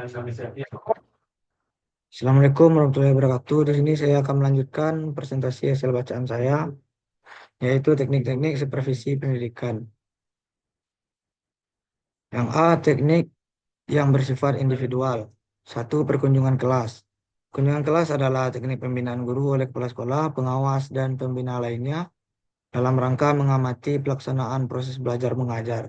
Assalamualaikum warahmatullahi wabarakatuh. Di sini saya akan melanjutkan presentasi hasil bacaan saya, yaitu teknik-teknik supervisi pendidikan. Yang A, teknik yang bersifat individual. Satu, perkunjungan kelas. Kunjungan kelas adalah teknik pembinaan guru oleh kepala sekolah, pengawas, dan pembina lainnya dalam rangka mengamati pelaksanaan proses belajar mengajar,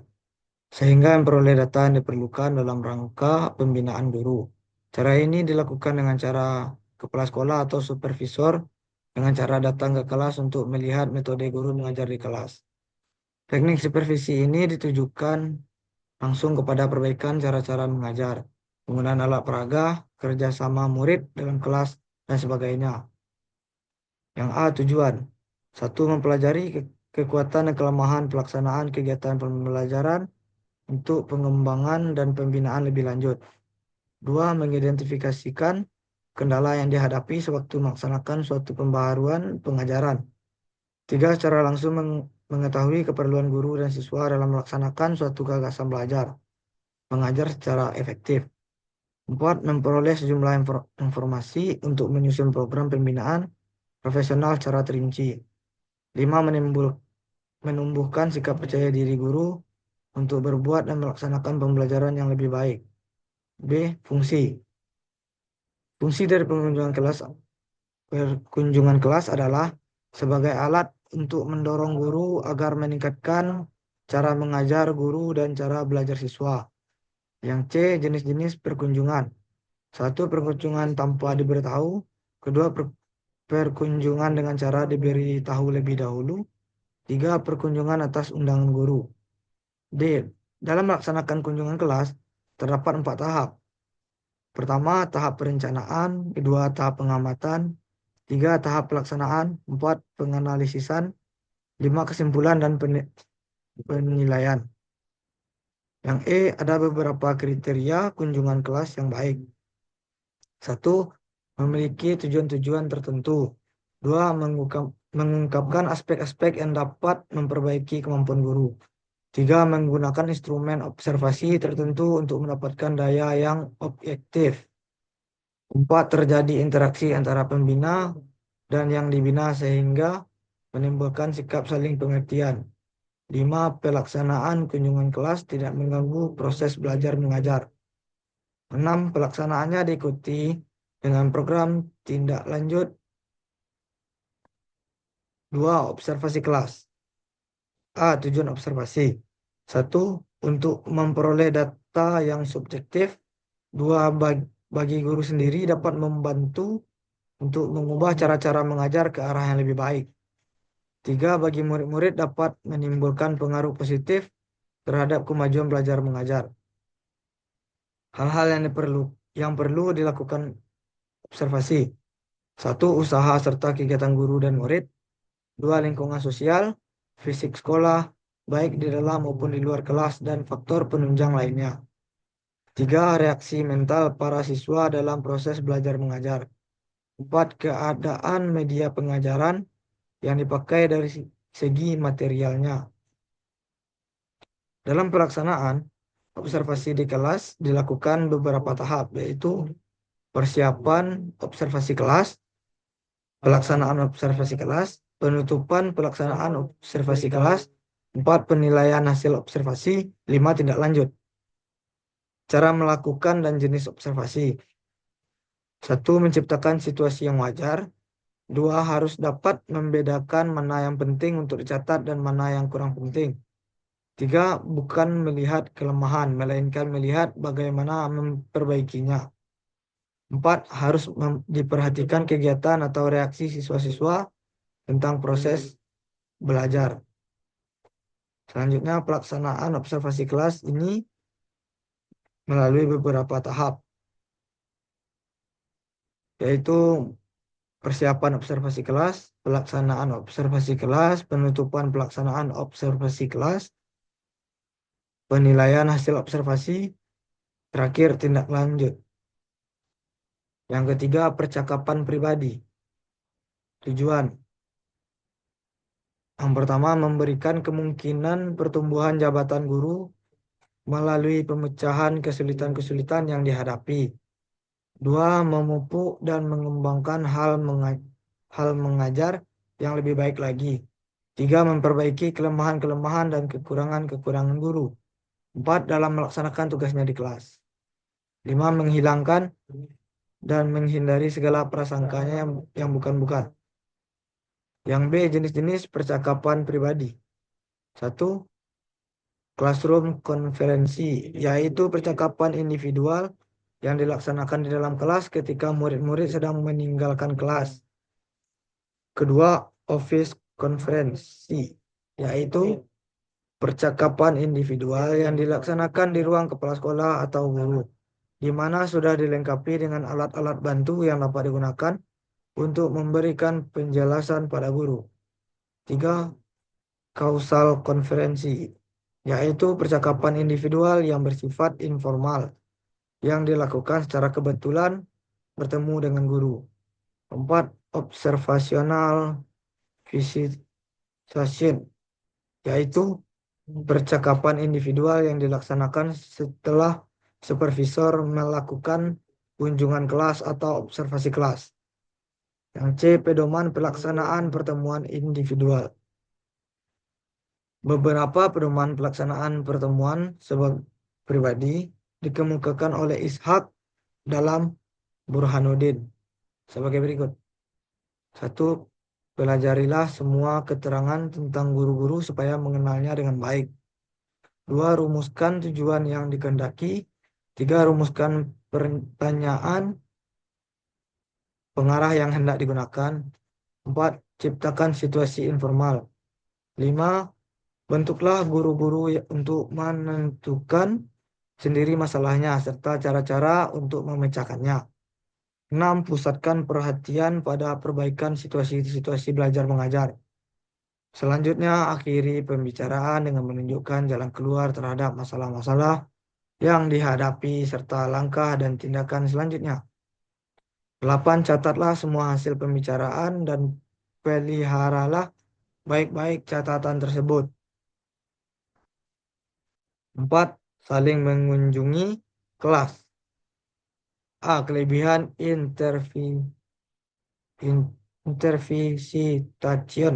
sehingga memperoleh data yang diperlukan dalam rangka pembinaan guru. Cara ini dilakukan dengan cara kepala sekolah atau supervisor dengan cara datang ke kelas untuk melihat metode guru mengajar di kelas. Teknik supervisi ini ditujukan langsung kepada perbaikan cara-cara mengajar, penggunaan alat peraga, kerjasama murid dalam kelas, dan sebagainya. Yang A, tujuan. Satu, mempelajari kekuatan dan kelemahan pelaksanaan kegiatan pembelajaran untuk pengembangan dan pembinaan lebih lanjut. Dua, mengidentifikasikan kendala yang dihadapi sewaktu melaksanakan suatu pembaharuan pengajaran. Tiga, secara langsung mengetahui keperluan guru dan siswa dalam melaksanakan suatu gagasan belajar, mengajar secara efektif. Empat, memperoleh sejumlah informasi untuk menyusun program pembinaan profesional secara terinci. Lima, menumbuhkan sikap percaya diri guru untuk berbuat dan melaksanakan pembelajaran yang lebih baik. B, fungsi. Fungsi dari perkunjungan kelas adalah sebagai alat untuk mendorong guru agar meningkatkan cara mengajar guru dan cara belajar siswa. Yang C, jenis-jenis perkunjungan. Satu, perkunjungan tanpa diberitahu. Kedua, perkunjungan dengan cara diberitahu lebih dahulu. Tiga, perkunjungan atas undangan guru. D, dalam melaksanakan kunjungan kelas terdapat 4 tahap. Pertama, tahap perencanaan. Kedua, tahap pengamatan. Tiga, tahap pelaksanaan. Empat, penganalisisan. Lima, kesimpulan dan penilaian. Yang E, ada beberapa kriteria kunjungan kelas yang baik. Satu, memiliki tujuan-tujuan tertentu. Dua, mengungkapkan aspek-aspek yang dapat memperbaiki kemampuan guru. Tiga, menggunakan instrumen observasi tertentu untuk mendapatkan daya yang objektif. Empat, terjadi interaksi antara pembina dan yang dibina sehingga menimbulkan sikap saling pengertian. Lima, pelaksanaan kunjungan kelas tidak mengganggu proses belajar mengajar. Enam, pelaksanaannya diikuti dengan program tindak lanjut. Dua, observasi kelas. A, tujuan observasi. Satu, untuk memperoleh data yang subjektif. Dua, bagi guru sendiri dapat membantu untuk mengubah cara-cara mengajar ke arah yang lebih baik. Tiga, bagi murid-murid dapat menimbulkan pengaruh positif terhadap kemajuan belajar mengajar. Hal-hal yang perlu dilakukan observasi. Satu, usaha serta kegiatan guru dan murid. Dua, lingkungan sosial, fisik sekolah, baik di dalam maupun di luar kelas, dan faktor penunjang lainnya. Tiga, reaksi mental para siswa dalam proses belajar mengajar. Empat, keadaan media pengajaran yang dipakai dari segi materialnya. Dalam pelaksanaan, observasi di kelas dilakukan beberapa tahap, yaitu persiapan observasi kelas, pelaksanaan observasi kelas, penutupan pelaksanaan observasi kelas, 4, penilaian hasil observasi, 5, tindak lanjut. Cara melakukan dan jenis observasi. 1, menciptakan situasi yang wajar. 2, harus dapat membedakan mana yang penting untuk dicatat dan mana yang kurang penting. 3, bukan melihat kelemahan, melainkan melihat bagaimana memperbaikinya. 4, harus diperhatikan kegiatan atau reaksi siswa-siswa tentang proses belajar. Selanjutnya, pelaksanaan observasi kelas ini melalui beberapa tahap, yaitu persiapan observasi kelas, pelaksanaan observasi kelas, penutupan pelaksanaan observasi kelas, penilaian hasil observasi, terakhir tindak lanjut. Yang ketiga, percakapan pribadi. Tujuan. Yang pertama, memberikan kemungkinan pertumbuhan jabatan guru melalui pemecahan kesulitan-kesulitan yang dihadapi. Dua, memupuk dan mengembangkan hal mengajar yang lebih baik lagi. Tiga, memperbaiki kelemahan-kelemahan dan kekurangan-kekurangan guru. Empat, dalam melaksanakan tugasnya di kelas. Lima, menghilangkan dan menghindari segala prasangkanya yang bukan-bukan. Yang B, jenis-jenis percakapan pribadi. Satu, classroom konferensi, yaitu percakapan individual yang dilaksanakan di dalam kelas ketika murid-murid sedang meninggalkan kelas. Kedua, office konferensi, yaitu percakapan individual yang dilaksanakan di ruang kepala sekolah atau guru, di mana sudah dilengkapi dengan alat-alat bantu yang dapat digunakan untuk memberikan penjelasan pada guru. Tiga, kausal konferensi, yaitu percakapan individual yang bersifat informal, yang dilakukan secara kebetulan bertemu dengan guru. Empat, observasional visitation, yaitu percakapan individual yang dilaksanakan setelah supervisor melakukan kunjungan kelas atau observasi kelas. Yang C, pedoman pelaksanaan pertemuan individual. Beberapa pedoman pelaksanaan pertemuan sebagai pribadi dikemukakan oleh Ishak dalam Burhanuddin sebagai berikut. Satu, pelajarilah semua keterangan tentang guru-guru supaya mengenalnya dengan baik. Dua, rumuskan tujuan yang dikehendaki. Tiga, rumuskan pertanyaan pengarah yang hendak digunakan. Empat, ciptakan situasi informal. Lima, bentuklah guru-guru untuk menentukan sendiri masalahnya serta cara-cara untuk memecahkannya. 6. Pusatkan perhatian pada perbaikan situasi-situasi belajar mengajar. Selanjutnya, akhiri pembicaraan dengan menunjukkan jalan keluar terhadap masalah-masalah yang dihadapi serta langkah dan tindakan selanjutnya. 8. Catatlah semua hasil pembicaraan dan peliharalah baik-baik catatan tersebut. 4. Saling mengunjungi kelas. A. Kelebihan intervisitation.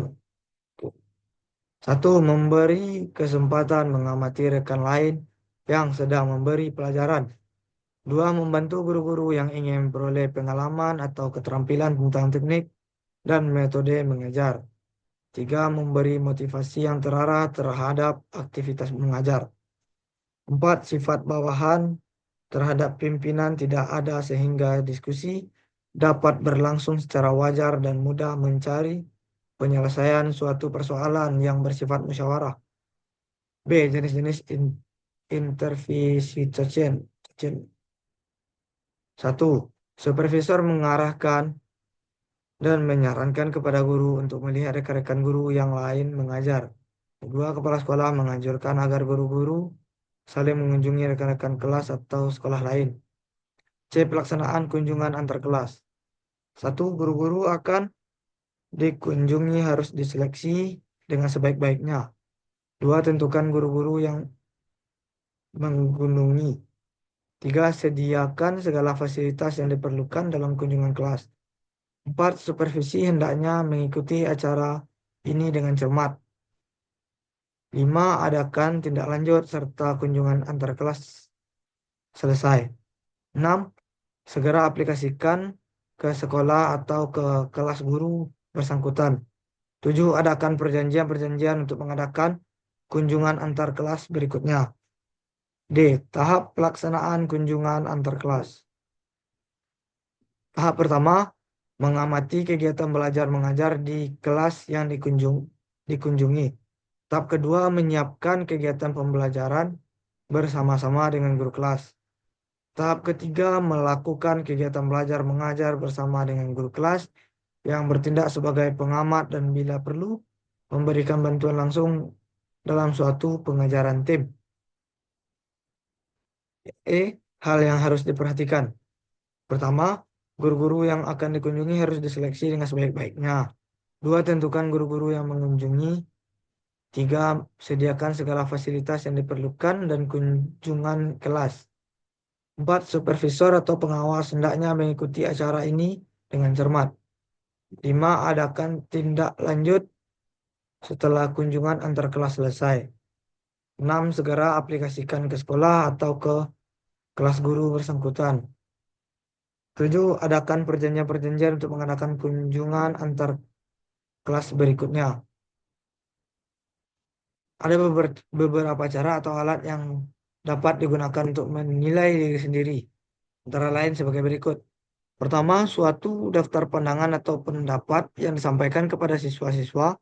1. Memberi kesempatan mengamati rekan lain yang sedang memberi pelajaran. 2. Membantu guru-guru yang ingin memperoleh pengalaman atau keterampilan tentang teknik dan metode mengajar. 3. Memberi motivasi yang terarah terhadap aktivitas mengajar. 4. Sifat bawahan terhadap pimpinan tidak ada sehingga diskusi dapat berlangsung secara wajar dan mudah mencari penyelesaian suatu persoalan yang bersifat musyawarah. B. Jenis-jenis intervisitation. 1. Supervisor mengarahkan dan menyarankan kepada guru untuk melihat rekan-rekan guru yang lain mengajar. 2. Kepala sekolah menganjurkan agar guru-guru saling mengunjungi rekan-rekan kelas atau sekolah lain. C. Pelaksanaan kunjungan antar kelas. 1. Guru-guru akan dikunjungi harus diseleksi dengan sebaik-baiknya. 2. Tentukan guru-guru yang mengunjungi. 3. Sediakan segala fasilitas yang diperlukan dalam kunjungan kelas. 4. Supervisi hendaknya mengikuti acara ini dengan cermat. 5. Adakan tindak lanjut serta kunjungan antar kelas selesai. 6. Segera aplikasikan ke sekolah atau ke kelas guru bersangkutan. 7. Adakan perjanjian-perjanjian untuk mengadakan kunjungan antar kelas berikutnya. D. Tahap pelaksanaan kunjungan antar kelas. Tahap pertama, mengamati kegiatan belajar mengajar di kelas yang dikunjungi. Tahap kedua, menyiapkan kegiatan pembelajaran bersama-sama dengan guru kelas. Tahap ketiga, melakukan kegiatan belajar mengajar bersama dengan guru kelas yang bertindak sebagai pengamat dan bila perlu memberikan bantuan langsung dalam suatu pengajaran tim. Hal yang harus diperhatikan. Pertama, guru-guru yang akan dikunjungi harus diseleksi dengan sebaik-baiknya. 2. Tentukan guru-guru yang mengunjungi 3. Sediakan segala fasilitas yang diperlukan dan kunjungan kelas. 4. Supervisor atau pengawas hendaknya mengikuti acara ini dengan cermat. 5. Adakan tindak lanjut setelah kunjungan antar kelas selesai. 6. Segera aplikasikan ke sekolah atau ke kelas guru bersangkutan. 7. Adakan perjanjian-perjanjian untuk mengadakan kunjungan antar kelas berikutnya. Ada beberapa cara atau alat yang dapat digunakan untuk menilai diri sendiri. Antara lain sebagai berikut. Pertama, suatu daftar pandangan atau pendapat yang disampaikan kepada siswa-siswa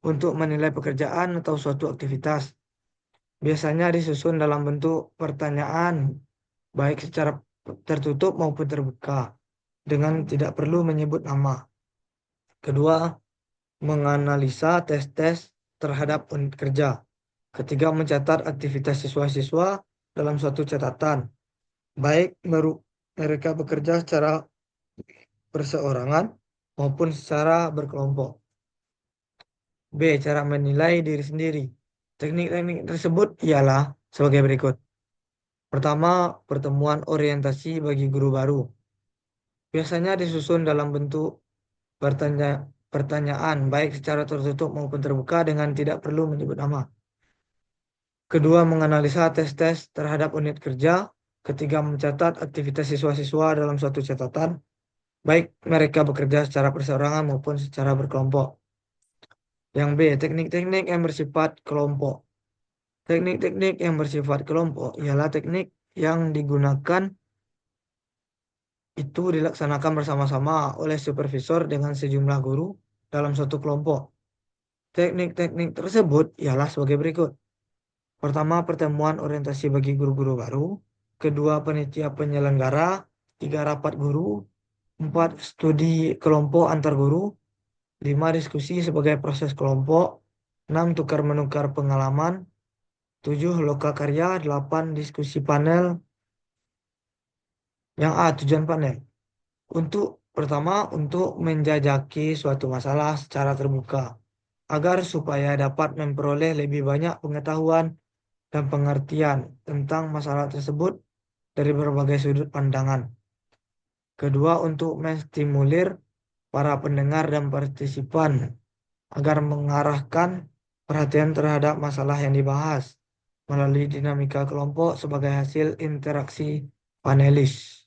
untuk menilai pekerjaan atau suatu aktivitas. Biasanya disusun dalam bentuk pertanyaan, baik secara tertutup maupun terbuka, dengan tidak perlu menyebut nama. Kedua, menganalisa tes-tes terhadap unit kerja. Ketiga, mencatat aktivitas siswa-siswa dalam suatu catatan, baik mereka bekerja secara perseorangan maupun secara berkelompok. B. Cara menilai diri sendiri. Teknik-teknik tersebut ialah sebagai berikut. Pertama, pertemuan orientasi bagi guru baru. Biasanya disusun dalam bentuk pertanyaan, baik secara tertutup maupun terbuka dengan tidak perlu menyebut nama. Kedua, menganalisa tes-tes terhadap unit kerja. Ketiga, mencatat aktivitas siswa-siswa dalam suatu catatan, baik mereka bekerja secara perseorangan maupun secara berkelompok. Yang B, teknik-teknik yang bersifat kelompok. Teknik-teknik yang bersifat kelompok ialah teknik yang digunakan itu dilaksanakan bersama-sama oleh supervisor dengan sejumlah guru dalam suatu kelompok. Teknik-teknik tersebut ialah sebagai berikut. Pertama, pertemuan orientasi bagi guru-guru baru. Kedua, panitia penyelenggara. 3, rapat guru. 4, studi kelompok antar guru. 5, diskusi sebagai proses kelompok. 6, tukar-menukar pengalaman. 7, lokakarya. 8, diskusi panel. Yang A, tujuan panel. Pertama, untuk menjajaki suatu masalah secara terbuka, agar supaya dapat memperoleh lebih banyak pengetahuan dan pengertian tentang masalah tersebut dari berbagai sudut pandangan. Kedua, untuk menstimulir para pendengar dan partisipan agar mengarahkan perhatian terhadap masalah yang dibahas melalui dinamika kelompok sebagai hasil interaksi panelis.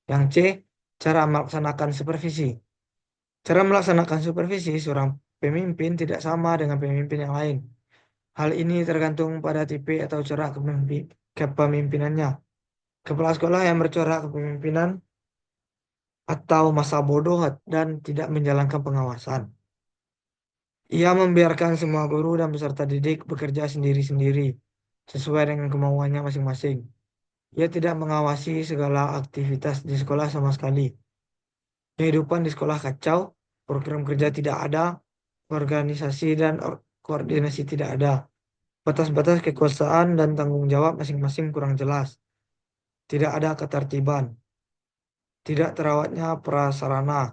Yang C, cara melaksanakan supervisi. Cara melaksanakan supervisi seorang pemimpin tidak sama dengan pemimpin yang lain. Hal ini tergantung pada tipe atau corak kepemimpinannya. Kepala sekolah yang bercorak kepemimpinan atau masa bodoh dan tidak menjalankan pengawasan. Ia membiarkan semua guru dan peserta didik bekerja sendiri-sendiri sesuai dengan kemauannya masing-masing. Ia tidak mengawasi segala aktivitas di sekolah sama sekali. Kehidupan di sekolah kacau, program kerja tidak ada, organisasi dan koordinasi tidak ada. Batas-batas kekuasaan dan tanggung jawab masing-masing kurang jelas. Tidak ada ketertiban. Tidak terawatnya prasarana.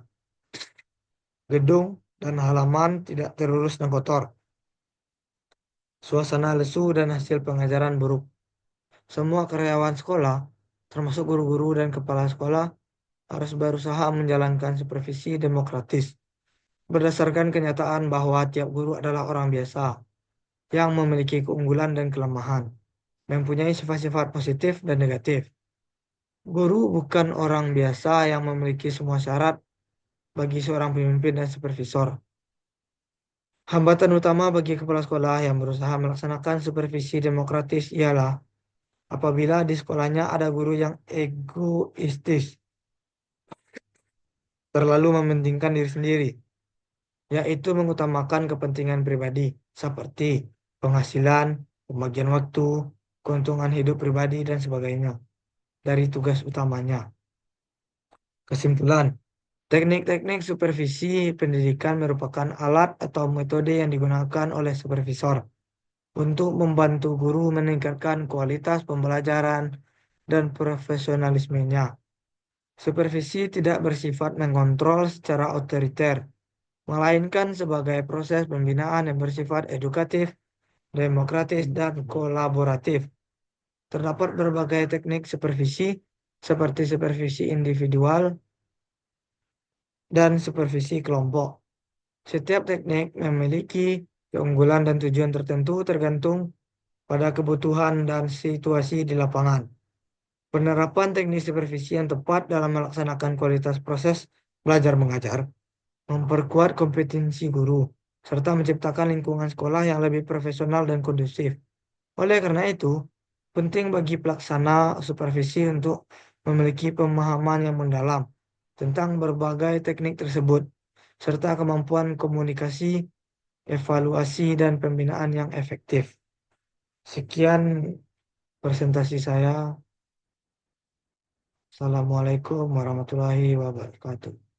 Gedung dan halaman tidak terurus dan kotor. Suasana lesu dan hasil pengajaran buruk. Semua karyawan sekolah, termasuk guru-guru dan kepala sekolah, harus berusaha menjalankan supervisi demokratis. Berdasarkan kenyataan bahwa tiap guru adalah orang biasa yang memiliki keunggulan dan kelemahan, mempunyai sifat-sifat positif dan negatif. Guru bukan orang biasa yang memiliki semua syarat bagi seorang pemimpin dan supervisor. Hambatan utama bagi kepala sekolah yang berusaha melaksanakan supervisi demokratis ialah apabila di sekolahnya ada guru yang egoistis, terlalu mementingkan diri sendiri, yaitu mengutamakan kepentingan pribadi seperti penghasilan, pembagian waktu, keuntungan hidup pribadi, dan sebagainya dari tugas utamanya. Kesimpulan, teknik-teknik supervisi pendidikan merupakan alat atau metode yang digunakan oleh supervisor untuk membantu guru meningkatkan kualitas pembelajaran dan profesionalismenya. Supervisi tidak bersifat mengontrol secara otoriter, melainkan sebagai proses pembinaan yang bersifat edukatif, demokratis, dan kolaboratif. Terdapat berbagai teknik supervisi, seperti supervisi individual dan supervisi kelompok. Setiap teknik memiliki keunggulan dan tujuan tertentu tergantung pada kebutuhan dan situasi di lapangan. Penerapan teknik supervisi yang tepat dalam melaksanakan kualitas proses belajar mengajar, memperkuat kompetensi guru, serta menciptakan lingkungan sekolah yang lebih profesional dan kondusif. Oleh karena itu, penting bagi pelaksana supervisi untuk memiliki pemahaman yang mendalam tentang berbagai teknik tersebut, serta kemampuan komunikasi, evaluasi, dan pembinaan yang efektif. Sekian presentasi saya. Assalamualaikum warahmatullahi wabarakatuh.